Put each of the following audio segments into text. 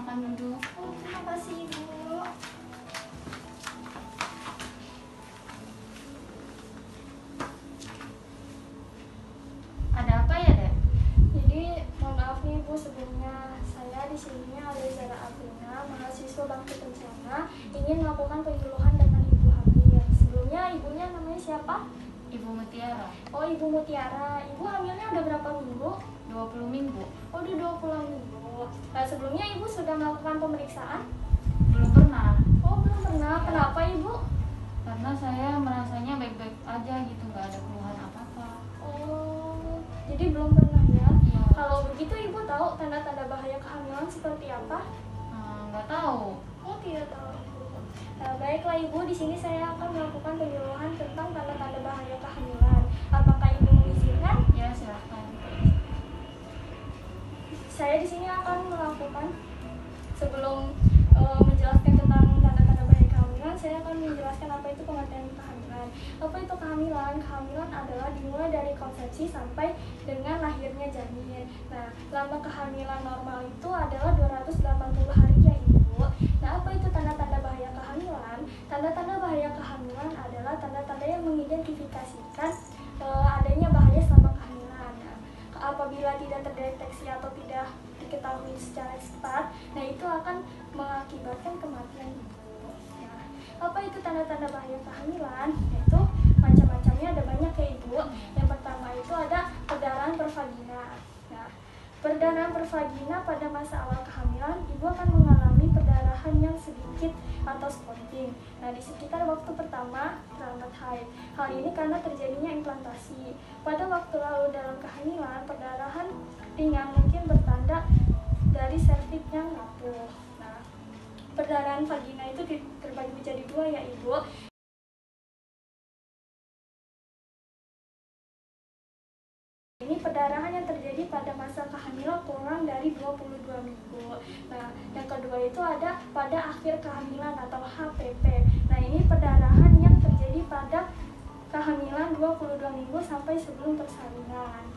makan dulu. Oh, terima kasih Ibu. Ada apa ya, Dek? Jadi mohon maaf nih Ibu, sebelumnya saya di sini Alizara Aprina, mahasiswa Bakti Kencana, ingin melakukan penyuluhan dengan ibu hamil. Sebelumnya ibunya namanya siapa? Ibu Mutiara. Oh, Ibu Mutiara. Ibu hamilnya udah berapa minggu? 20 minggu. Oh, udah 20 minggu. Nah, sebelumnya Ibu sudah melakukan pemeriksaan? Belum pernah. Oh, belum pernah. Kenapa Ibu? Karena saya merasanya baik-baik aja gitu, nggak ada keluhan apa-apa. Oh, jadi belum pernah ya? Iya. Kalau begitu Ibu tahu tanda-tanda bahaya kehamilan seperti apa? Nggak tahu. Oh, tidak tahu Ibu. Nah, baiklah Ibu, di sini saya akan melakukan penyuluhan tentang tanda-tanda bahaya kehamilan. Apakah Ibu mengizinkan? Ya, silakan. Saya di sini akan melakukan sebelum menjelaskan tentang tanda-tanda bahaya kehamilan, saya akan menjelaskan apa itu pengertian kehamilan. Apa itu kehamilan? Kehamilan adalah dimulai dari konsepsi sampai dengan lahirnya janin. Nah, lama kehamilan normal itu adalah 280 hari ya Ibu. Nah, apa itu tanda-tanda bahaya kehamilan? Tanda-tanda bahaya kehamilan adalah tanda-tanda yang mengidentifikasikan adanya bahaya selama kehamilan. Nah, apabila tidak terdeteksi atau tidak diketahui secara cepat, nah itu akan mengakibatkan kematian ibu. Nah, apa itu tanda-tanda bahaya kehamilan? Yaitu macam-macamnya, ada banyak ya Ibu. Yang pertama itu ada perdarahan pervagina. Nah, perdarahan pervagina pada masa awal kehamilan, ibu akan mengalami perdarahan yang sedikit atau spotting. Nah, di sekitar waktu pertama terlambat haid. Hal ini karena terjadinya implantasi. Pada waktu lalu dalam kehamilan, perdarahan ringan mungkin bertanda dari serviks yang rapuh. Nah, perdarahan vagina itu terbagi menjadi dua ya Ibu. Ini perdarahan yang terjadi pada masa kehamilan kurang dari 22 minggu. Nah, yang kedua itu ada pada akhir kehamilan atau HPP. Nah, ini perdarahan yang terjadi pada kehamilan 22 minggu sampai sebelum persalinan.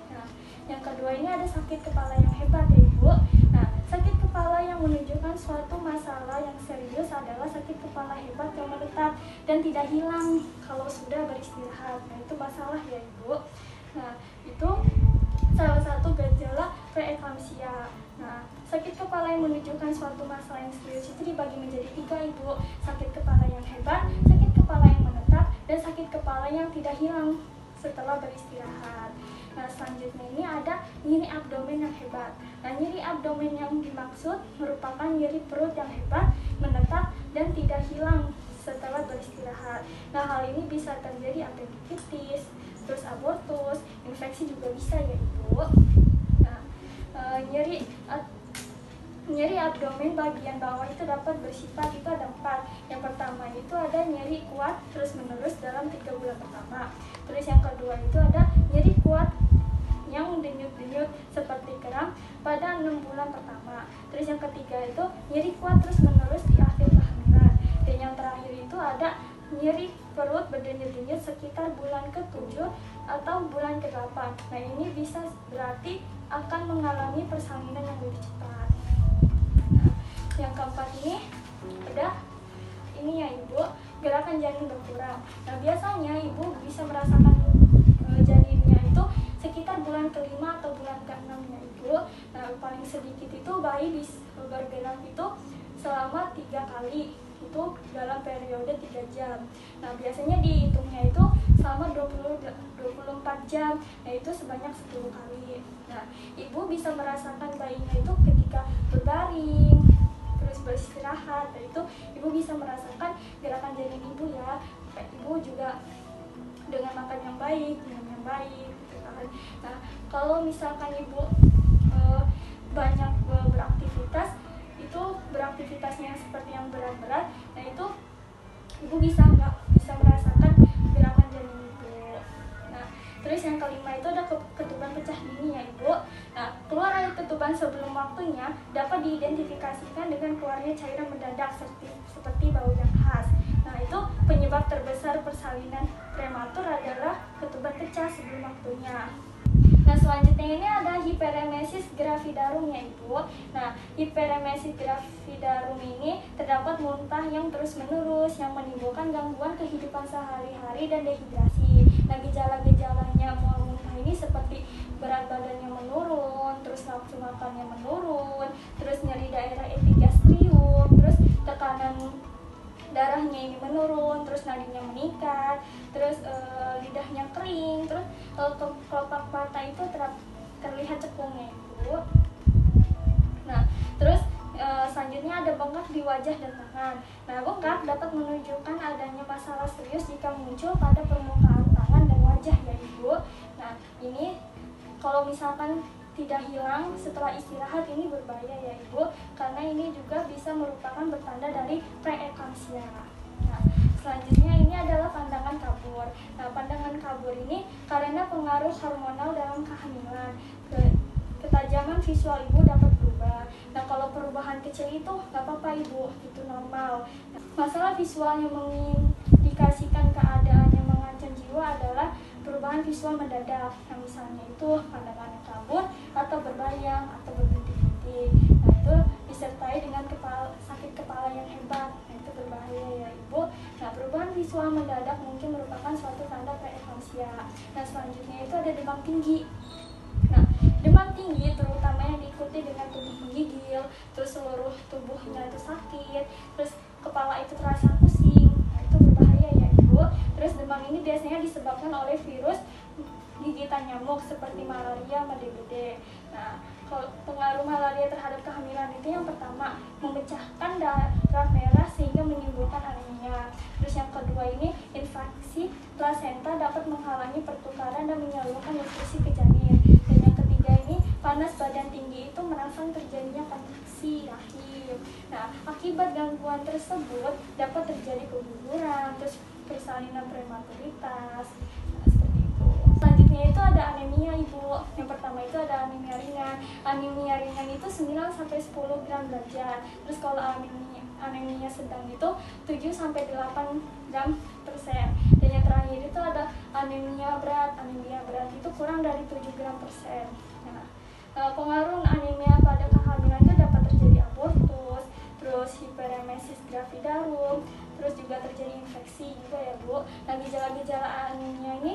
Nah, yang kedua ini ada sakit kepala yang hebat ya Ibu. Nah, sakit kepala yang menunjukkan suatu masalah yang serius adalah sakit kepala hebat yang menetap dan tidak hilang kalau sudah beristirahat. Nah, itu masalah ya Ibu. Nah, itu salah satu gejala preeklamsia. Nah, sakit kepala yang menunjukkan suatu masalah yang serius itu dibagi menjadi 3 Ibu. Sakit kepala yang hebat, sakit kepala yang menetap, dan sakit kepala yang tidak hilang setelah beristirahat. Nah, selanjutnya ini ada nyeri abdomen yang hebat. Nah, nyeri abdomen yang dimaksud merupakan nyeri perut yang hebat, menetap, dan tidak hilang setelah beristirahat. Nah, hal ini bisa terjadi appendicitis, terus abortus, infeksi juga bisa ya Ibu. Nah, nyeri abdomen bagian bawah itu dapat bersifat, itu ada 4. Yang pertama itu ada nyeri kuat terus menerus dalam 3 bulan pertama. Terus yang kedua itu ada nyeri kuat yang denyut-denyut seperti kram pada 6 bulan pertama. Terus yang ketiga itu nyeri kuat terus menerus di akhir kehamilan. Dan yang terakhir itu ada nyeri perut berdenyut-denyut sekitar bulan ke-7 atau bulan ke-8. Nah, ini bisa berarti akan mengalami persalinan yang lebih cepat. Nah, yang keempat ini udah ini ya Ibu, gerakan janin berkurang. Nah, biasanya Ibu bisa merasakan janinnya itu sekitar bulan ke-5 atau bulan ke-6 ya Ibu. Nah, paling sedikit itu bayi bisa bergerak itu selama 3 kali itu dalam periode 3 jam. Nah, biasanya dihitungnya itu selama 24 jam. Nah, itu sebanyak 10 kali. Nah, Ibu bisa merasakan bayinya itu ketika berbaring, terus beristirahat. Nah, itu Ibu bisa merasakan gerakan janin Ibu ya. Ibu juga dengan makan yang baik, minum yang baik gitu kan. Nah, kalau misalkan Ibu banyak beraktivitas, itu beraktivitasnya seperti yang berat-berat, nah itu Ibu bisa merasakan gerakan janin Ibu. Nah, terus yang kelima itu ada ketuban pecah dini ya Ibu. Nah, keluar air ketuban sebelum waktunya dapat diidentifikasikan dengan keluarnya cairan mendadak seperti bau yang khas. Nah, itu penyebab terbesar persalinan prematur adalah ketuban pecah sebelum waktunya. Nah, selanjutnya ini ada hiperemesis gravidarum ya Ibu. Nah, hiperemesis gravidarum ini terdapat muntah yang terus-menerus yang menimbulkan gangguan kehidupan sehari-hari dan dehidrasi. Nah, gejala-gejalanya mual muntah ini seperti berat badannya menurun, terus nafsu makannya menurun, terus nyeri daerah epigastrium, terus tekanan darahnya ini menurun, terus nadinya meningkat, terus lidahnya kering, terus kelopak mata itu terlihat cekungnya Ibu. Nah, terus selanjutnya ada bengkak di wajah dan tangan. Nah, bengkak dapat menunjukkan adanya masalah serius jika muncul pada permukaan tangan dan wajah ya Ibu. Nah, ini kalau misalkan tidak hilang setelah istirahat ini berbahaya ya Ibu, karena ini juga bisa merupakan bertanda dari preeklamsia. Nah, selanjutnya ini adalah pandangan kabur. Nah, pandangan kabur ini karena pengaruh hormonal dalam kehamilan. Ketajaman visual Ibu dapat berubah. Nah, kalau perubahan kecil itu nggak apa-apa Ibu, itu normal. Masalah visual yang mengindikasikan keadaan yang mengancam jiwa adalah perubahan visual mendadak, yang misalnya itu pandangannya kabur atau berbayang atau berbintik-bintik. Nah, itu disertai dengan sakit kepala yang hebat. Nah, itu berbahaya ya Ibu. Nah, perubahan visual mendadak mungkin merupakan suatu tanda preeklamsia. Nah, selanjutnya itu ada demam tinggi. Nah, demam tinggi terutama yang diikuti dengan tubuh menggigil, terus seluruh tubuhnya itu sakit, terus kepala itu terasa pusing. Nah, itu berbahaya ya Ibu. Terus demam ini biasanya disebabkan oleh virus gigitan nyamuk seperti malaria sama DBD. Nah, kalau pengaruh malaria terhadap kehamilan itu yang pertama memecahkan darah merah sehingga menimbulkan anemia. Terus yang kedua ini infeksi plasenta dapat menghalangi pertukaran dan menyalurkan nutrisi ke janin. Dan yang ketiga ini panas badan tinggi itu merangsang terjadinya kontraksi rahim. Nah, akibat gangguan tersebut dapat terjadi keguguran, terus persalinan prematuritas. Nah, seperti itu. Selanjutnya itu ada anemia Ibu. Yang pertama itu ada anemia ringan. Anemia ringan itu 9-10 gram derajat. Terus kalau anemia sedang itu 7-8 gram persen. Dan yang terakhir itu ada anemia berat. Anemia berat itu kurang dari 7 gram persen. Nah, pengaruh anemia pada kehamilan itu dapat terjadi abortus, terus hiperemesis gravidarum, terus juga terjadi infeksi juga ya Bu. Dan gejala-gejala anemia ini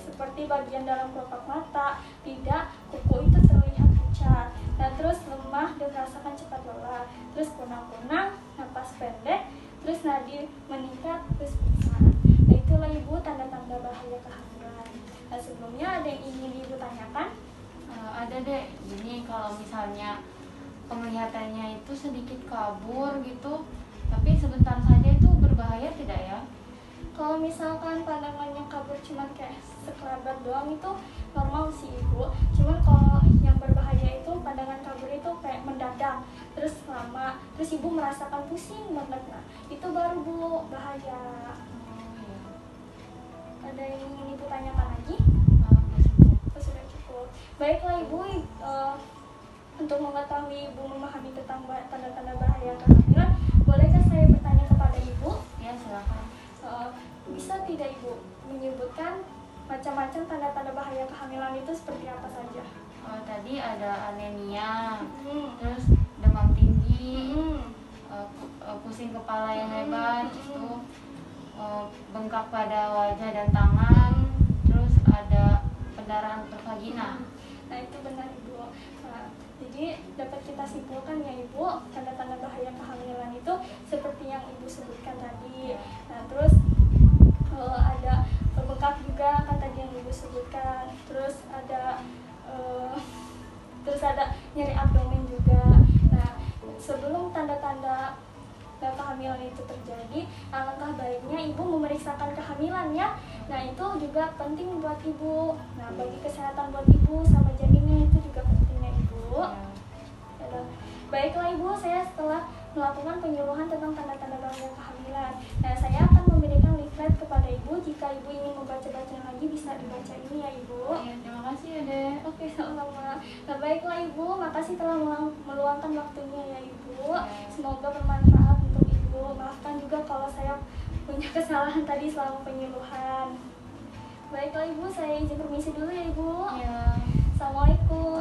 seperti bagian dalam kelopak mata, lidah, kuku itu terlihat pucat. Nah, terus lemah dan merasakan cepat lelah, terus kunang-kunang, napas pendek, terus nadi meningkat, terus pingsan. Nah, itulah Ibu tanda-tanda bahaya kehamilan. Nah, sebelumnya ada yang ingin Ibu tanyakan? Ada deh, jadi kalau misalnya penglihatannya itu sedikit kabur gitu, tapi sebentar saja itu berbahaya tidak ya? Kalau misalkan pandangannya kabur cuma kayak sekelebat doang itu normal sih Ibu. Cuman kalau yang berbahaya itu pandangan kabur itu kayak mendadak, terus lama, terus Ibu merasakan pusing banget. Nah, itu baru Bu bahaya. Ada yang ingin Ibu tanyakan lagi? Sudah cukup. Baiklah Ibu, untuk mengetahui Ibu memahami tentang tanda-tanda bahaya kehamilan, bolehkah saya bertanya kepada Ibu? Ya, silakan. Bisa tidak Ibu menyebutkan macam-macam tanda-tanda bahaya kehamilan itu seperti apa saja? Tadi ada anemia, terus demam tinggi, pusing kepala yang hebat, itu bengkak pada wajah dan tangan, terus ada pendarahan pervagina. Nah, itu benar Ibu. Nah, jadi dapat kita simpulkan ya Ibu, tanda-tanda bahaya kehamilan itu seperti yang Ibu sebutkan tadi. Nah, terus ada bengkak juga kan tadi yang Ibu sebutkan. Terus ada nyeri abdomen juga. Nah, sebelum tanda-tanda kehamilan itu terjadi, alangkah baiknya Ibu memeriksakan kehamilannya. Nah, itu juga penting buat Ibu. Nah, bagi kesehatan buat Ibu sama janinnya itu juga pentingnya Ibu. Baiklah Ibu, saya setelah melakukan penyuluhan tentang tanda-tanda bahaya kehamilan. Nah, saya akan memberikan leaflet kepada Ibu. Jika Ibu ingin membaca-baca lagi, bisa dibaca ini ya Ibu. Ya, terima kasih ya Dek. Oke, sama-sama. Nah, baiklah Ibu, makasih telah meluangkan waktunya ya Ibu. Semoga bermanfaat untuk Ibu. Maafkan juga kalau saya punya kesalahan tadi selama penyuluhan. Baiklah Ibu, saya izin permisi dulu ya Ibu. Ya. Assalamualaikum.